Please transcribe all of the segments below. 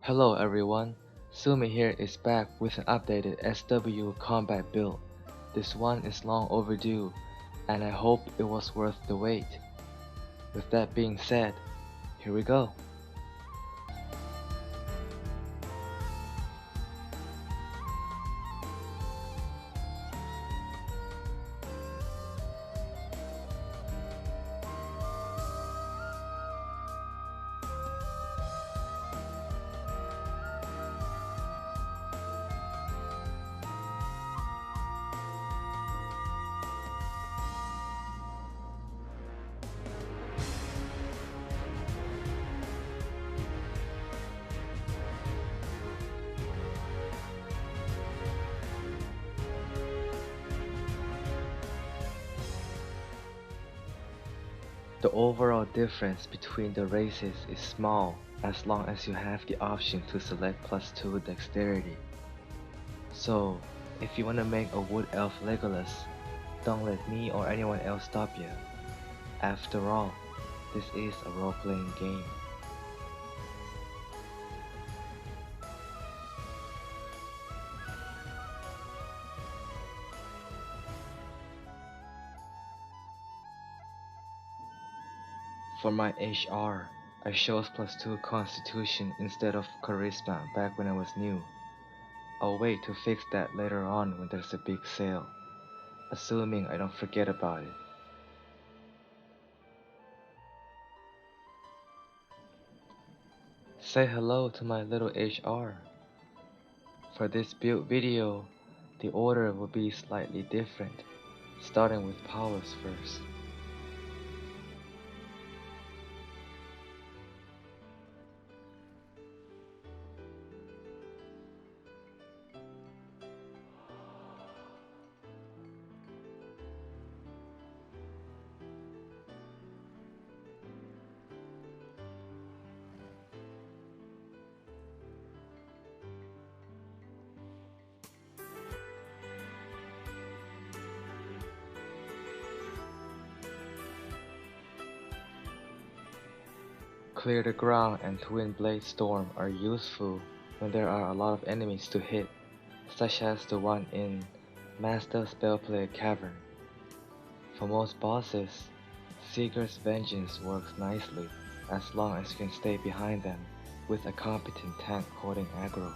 Hello everyone, Sumi here is back with an updated SW combat build. This one is long overdue, and I hope it was worth the wait. With that being said, here we go. The overall difference between the races is small as long as you have the option to select +2 dexterity. So, if you want to make a wood elf Legolas, don't let me or anyone else stop you. After all, this is a role-playing game. For my HR, I chose +2 Constitution instead of Charisma back when I was new. I'll wait to fix that later on when there's a big sale, assuming I don't forget about it. Say hello to my little HR. For this build video, the order will be slightly different, starting with powers first. Clear the Ground and Twin Blade Storm are useful when there are a lot of enemies to hit, such as the one in Master Spellplayer Cavern. For most bosses, Seeker's Vengeance works nicely as long as you can stay behind them with a competent tank holding aggro.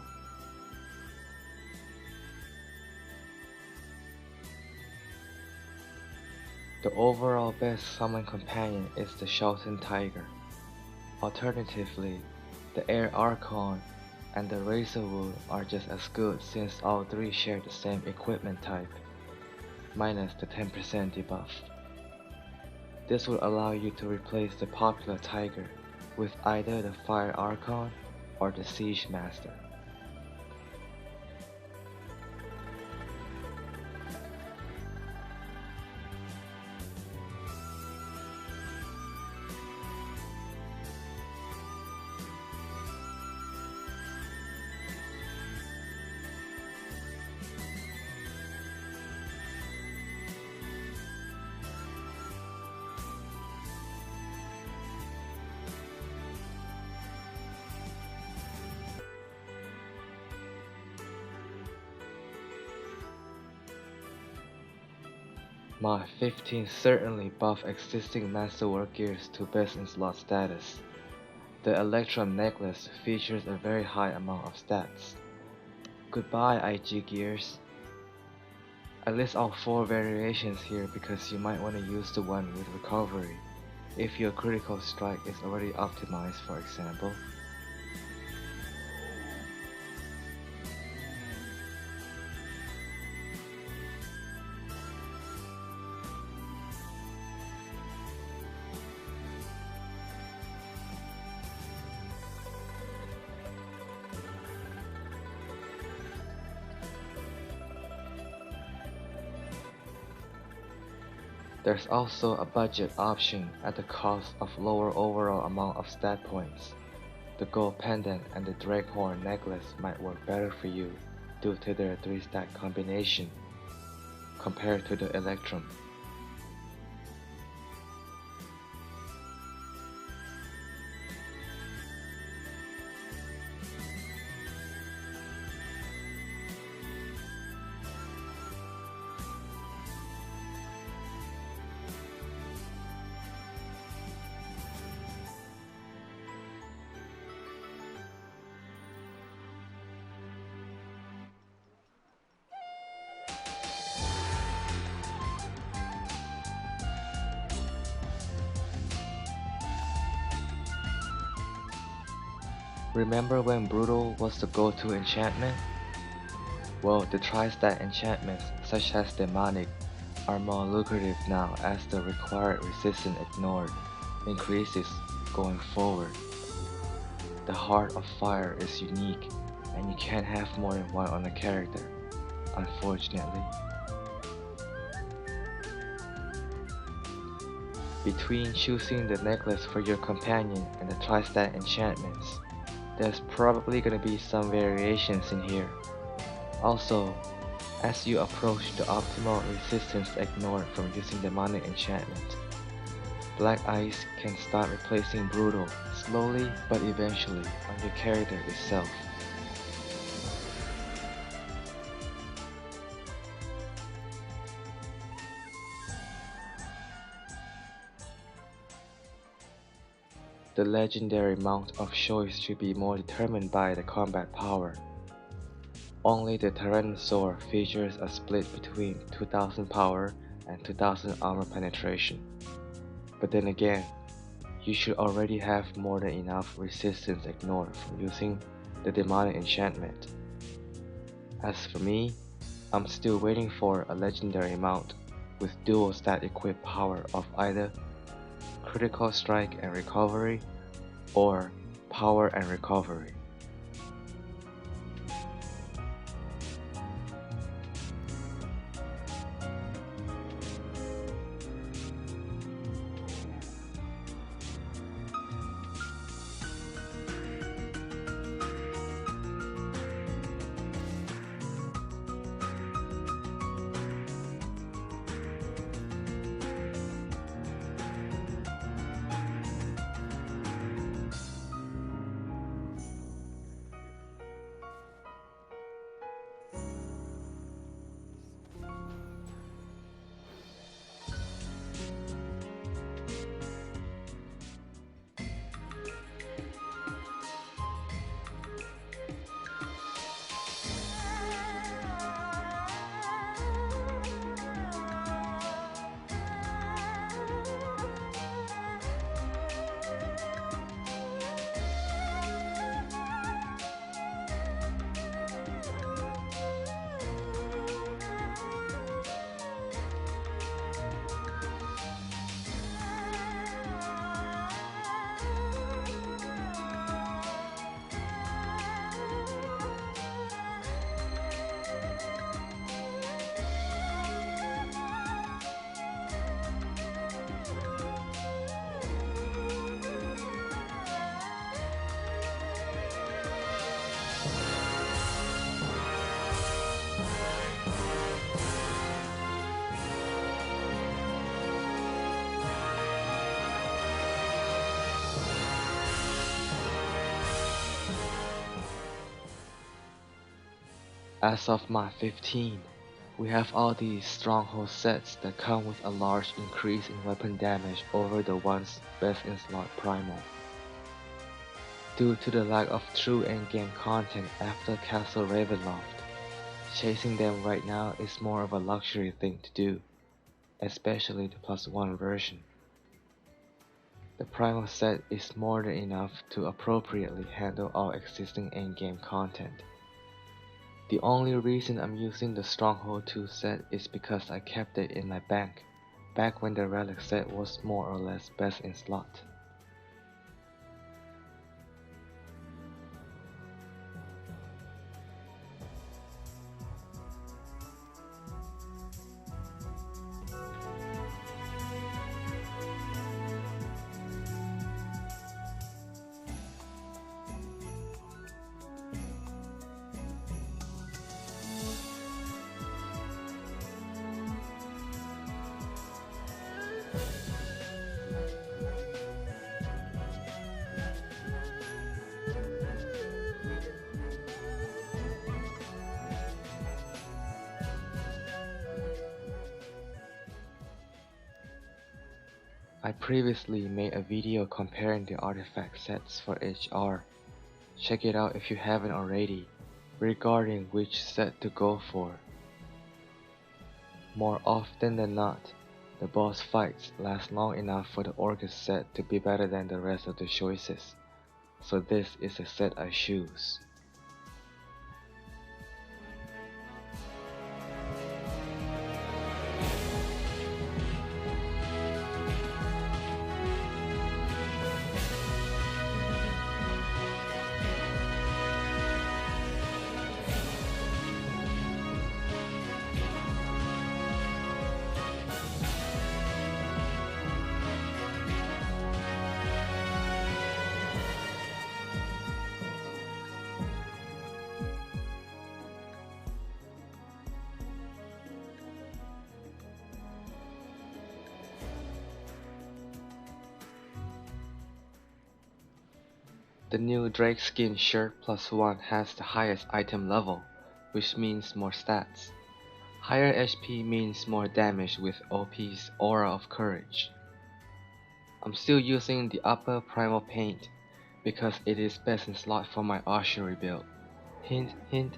The overall best summon companion is the Shelton Tiger. Alternatively, the Air Archon and the Razorwood are just as good since all three share the same equipment type, minus the 10% debuff. This will allow you to replace the popular Tiger with either the Fire Archon or the Siege Master. Mod 15 certainly buffed existing Masterwork gears to best in slot status. The Electrum necklace features a very high amount of stats. Goodbye IG gears. I list all 4 variations here because you might want to use the one with recovery, if your critical strike is already optimized, for example. There's also a budget option at the cost of lower overall amount of stat points. The gold pendant and the Drakehorn necklace might work better for you due to their 3-stat combination compared to the Electrum. Remember when Brutal was the go-to enchantment? Well, the tri-stat enchantments, such as Demonic, are more lucrative now as the required resistance ignored increases going forward. The Heart of Fire is unique, and you can't have more than one on a character, unfortunately. Between choosing the necklace for your companion and the tri-stat enchantments, there's probably gonna be some variations in here. Also, as you approach the optimal resistance ignored from using demonic enchantment, Black Ice can start replacing Brutal slowly but eventually on your character itself. The legendary mount of choice should be more determined by the combat power. Only the Tyrannosaur features a split between 2000 power and 2000 armor penetration. But then again, you should already have more than enough resistance ignored from using the demonic enchantment. As for me, I'm still waiting for a legendary mount with dual stat equipped power of either critical strike and recovery or power and recovery. As of Mod 15, we have all these stronghold sets that come with a large increase in weapon damage over the once best in slot primal. Due to the lack of true endgame content after Castle Ravenloft, chasing them right now is more of a luxury thing to do, especially the +1 version. The primal set is more than enough to appropriately handle all existing endgame content. The only reason I'm using the Stronghold 2 set is because I kept it in my bank, back when the Relic set was more or less best in slot. I previously made a video comparing the artifact sets for HR. Check it out if you haven't already, regarding which set to go for. More often than not, the boss fights last long enough for the Orcus set to be better than the rest of the choices. so this is a set I choose. The new Drake Skin shirt +1 has the highest item level, which means more stats. Higher HP means more damage with OP's Aura of Courage. I'm still using the upper primal paint because it is best in slot for my archery build. Hint hint.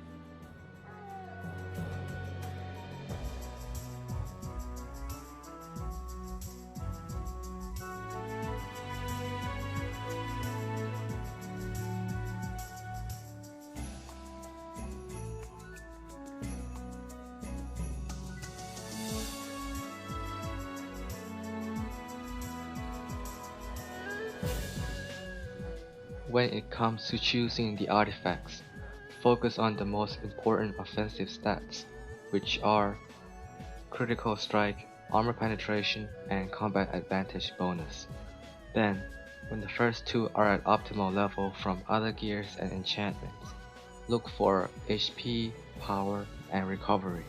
When it comes to choosing the artifacts, focus on the most important offensive stats, which are critical strike, armor penetration, and combat advantage bonus. Then, when the first two are at optimal level from other gears and enchantments, look for HP, power, and recovery.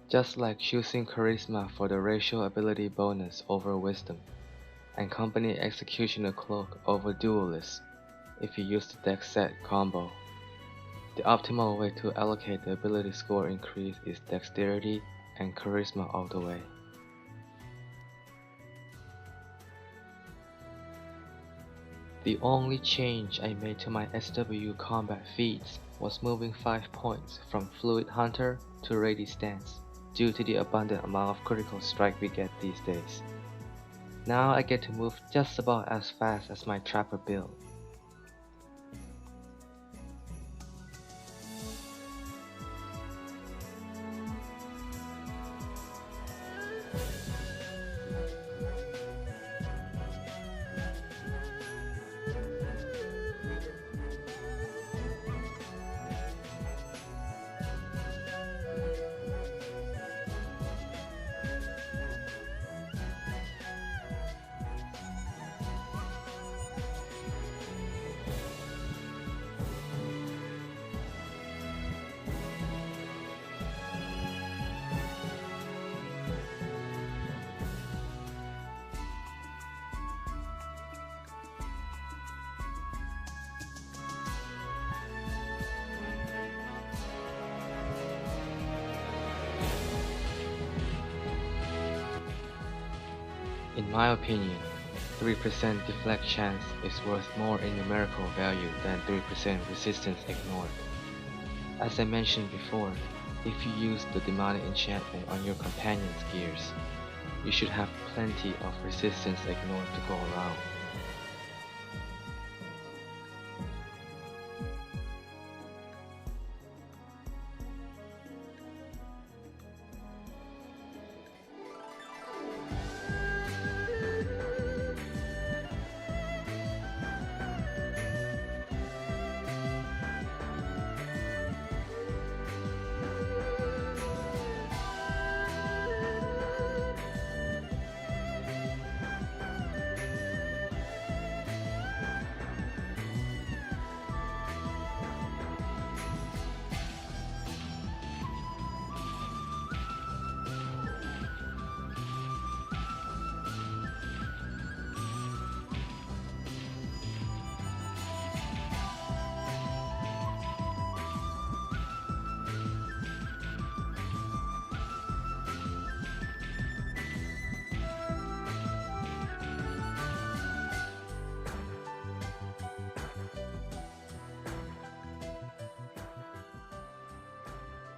Just like choosing Charisma for the racial ability bonus over Wisdom, and Company Executioner Cloak over Duelist if you use the deck set combo. The optimal way to allocate the ability score increase is Dexterity and Charisma all the way. The only change I made to my SW combat feats was moving 5 points from Fluid Hunter to Ready Stance, due to the abundant amount of critical strike we get these days. Now I get to move just about as fast as my Trapper build. In my opinion, 3% deflect chance is worth more in numerical value than 3% resistance ignored. As I mentioned before, if you use the demonic enchantment on your companion's gears, you should have plenty of resistance ignored to go around.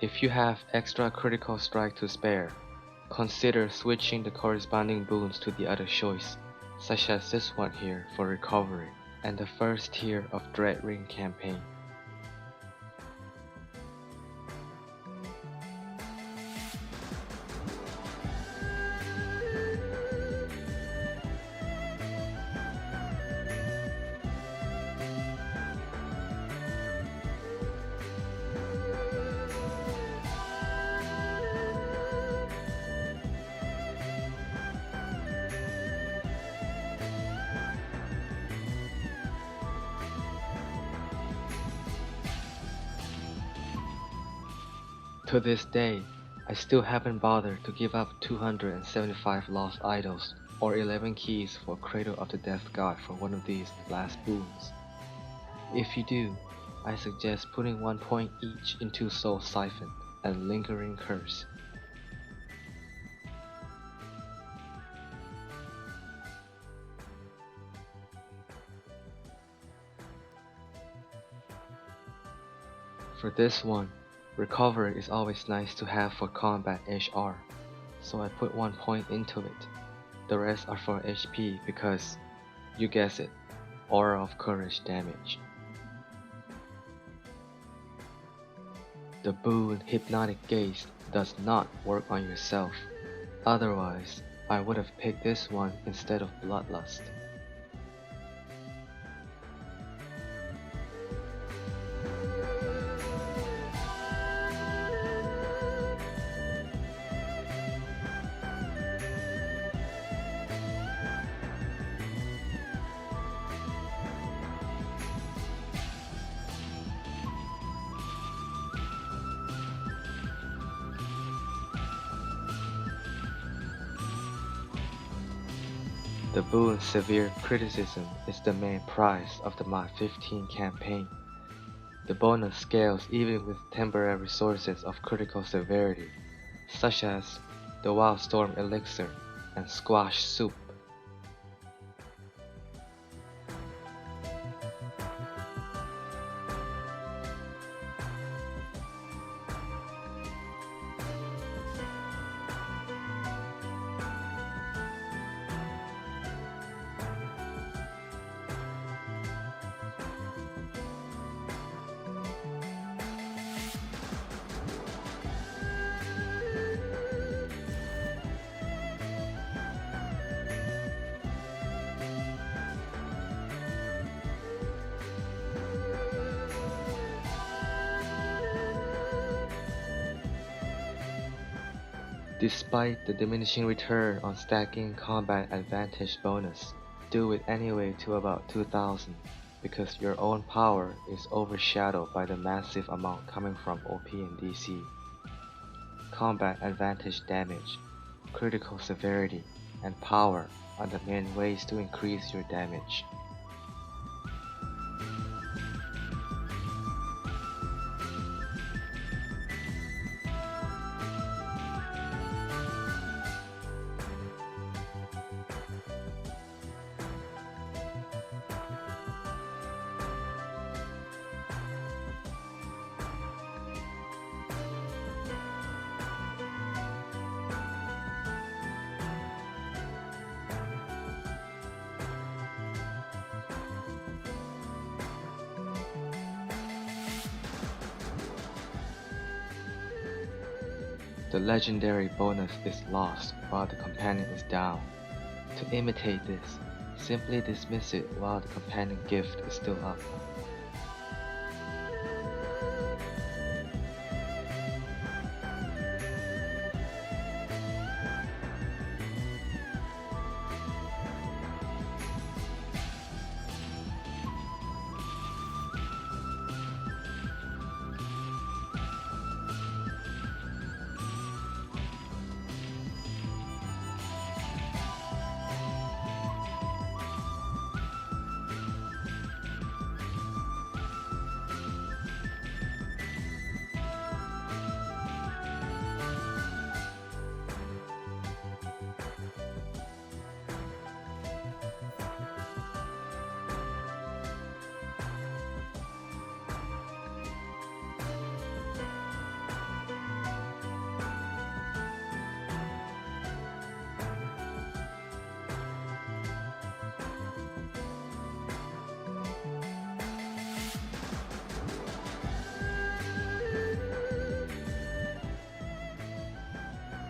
If you have extra critical strike to spare, consider switching the corresponding boons to the other choice, such as this one here for recovery, and the first tier of Dread Ring campaign. To this day, I still haven't bothered to give up 275 lost idols or 11 keys for Cradle of the Death God for one of these last boons. If you do, I suggest putting 1 point each into Soul Siphon and Lingering Curse. For this one, recovery is always nice to have for combat HR, so I put 1 point into it. The rest are for HP because, you guess it, Aura of Courage damage. The boon Hypnotic Gaze does not work on yourself, otherwise I would have picked this one instead of Bloodlust. The boon Severe Criticism is the main prize of the Mod 15 campaign. The bonus scales even with temporary sources of critical severity, such as the Wildstorm Elixir and Squash Soup. Despite the diminishing return on stacking combat advantage bonus, do it anyway to about 2000 because your own power is overshadowed by the massive amount coming from OP and DC. Combat advantage damage, critical severity, and power are the main ways to increase your damage. The legendary bonus is lost while the companion is down. To imitate this, simply dismiss it while the companion gift is still up.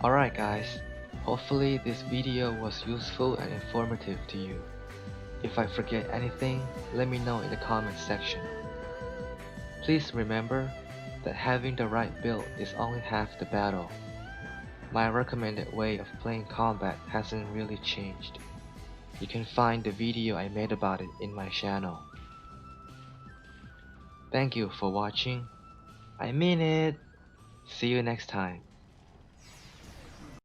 Alright guys, hopefully this video was useful and informative to you. If I forget anything, let me know in the comment section. Please remember that having the right build is only half the battle. My recommended way of playing combat hasn't really changed. You can find the video I made about it in my channel. Thank you for watching. I mean it. See you next time.